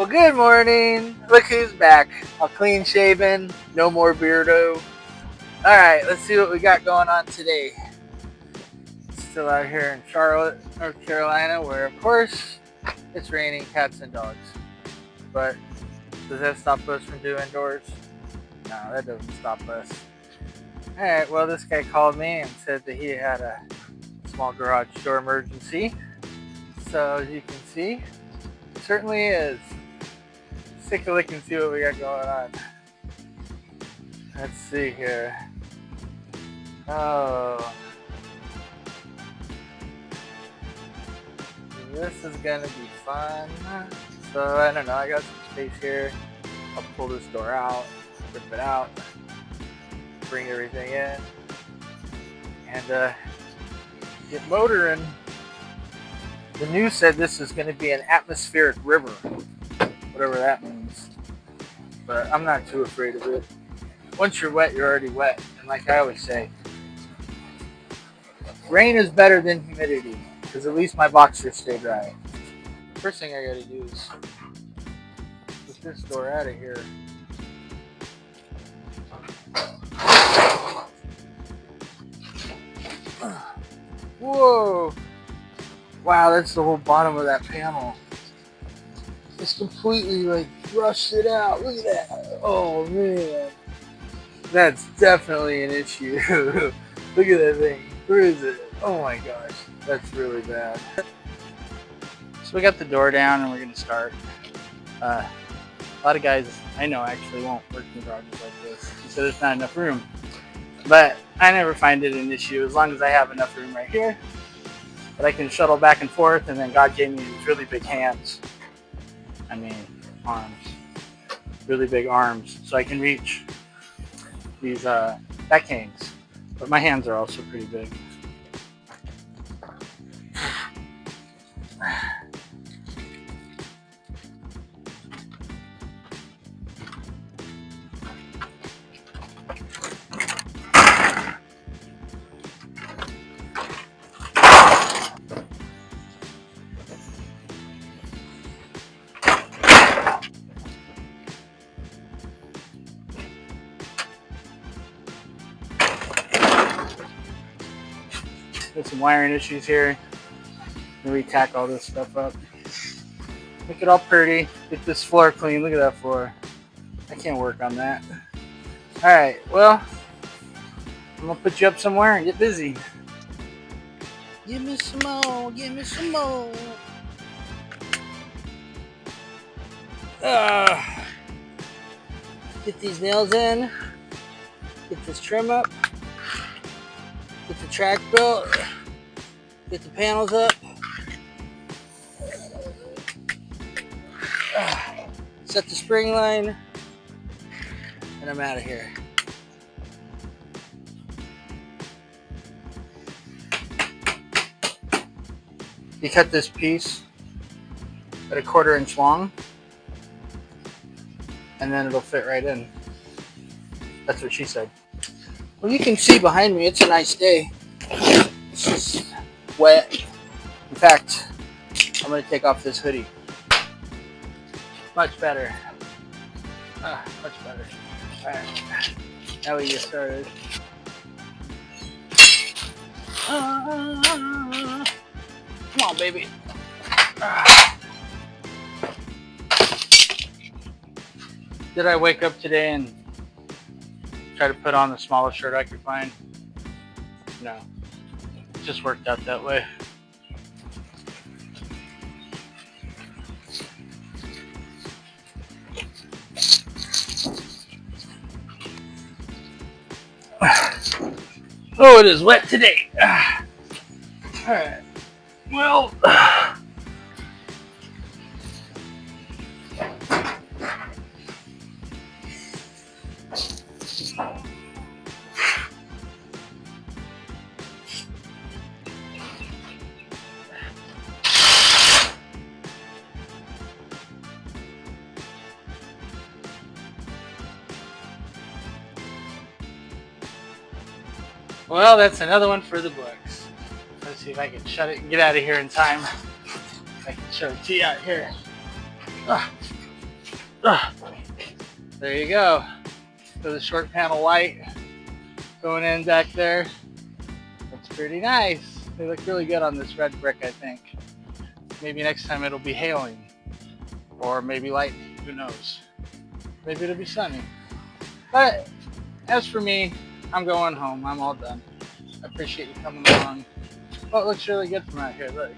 Good morning. Look who's back. All clean shaven, no more beardo. Alright, let's see what we got going on today. Still out here in Charlotte, North Carolina, where of course it's raining cats and dogs. But does that stop us from doing indoors? No, that doesn't stop us. Alright, well, this guy called me and said that he had a small garage door emergency. So as you can see, it certainly is. Let's take a look and see what we got going on. Let's see here. Oh, this is gonna be fun. So I don't know, I got some space here. I'll pull this door out, rip it out, bring everything in, and get motoring. The news said this is gonna be an atmospheric river, whatever that means. But I'm not too afraid of it. Once you're wet, you're already wet. And like I always say, rain is better than humidity, because at least my boxers stay dry. First thing I gotta do is get this door out of here. Whoa! Wow, that's the whole bottom of that panel. It's completely like rusted out. Look at that. Oh man. That's definitely an issue. Look at that thing. Where is it? Oh my gosh. That's really bad. So we got the door down and we're going to start. A lot of guys I know actually won't work in garages like this. So there's not enough room. But I never find it an issue as long as I have enough room right here that I can shuttle back and forth, and then God gave me these really big hands. I mean, arms. Really big arms. So I can reach these back hangs. But my hands are also pretty big. Got some wiring issues here. Re-tack all this stuff up. Make it all pretty. Get this floor clean. Look at that floor. I can't work on that. Alright, well, I'm gonna put you up somewhere and get busy. Give me some more, give me some more. Get these nails in. Get this trim up. Get the track built. Get the panels up. Set the spring line. And I'm out of here. You cut this piece at 1/4 inch long, and then it'll fit right in. That's what she said. Well, you can see behind me, it's a nice day. It's just wet. In fact, I'm going to take off this hoodie. Much better. Much better. Alright, now we get started. Come on, baby. Did I wake up today and try to put on the smallest shirt I could find? No. It just worked out that way. Oh, it is wet today. Alright. Well, that's another one for the books. Let's see if I can shut it and get out of here in time. I can show it to you out here. There you go. So the short panel light going in back there. Looks pretty nice. They look really good on this red brick, I think. Maybe next time it'll be hailing. Or maybe lightning. Who knows? Maybe it'll be sunny. But as for me, I'm going home. I'm all done. I appreciate you coming along. Oh, it looks really good from out here. Look.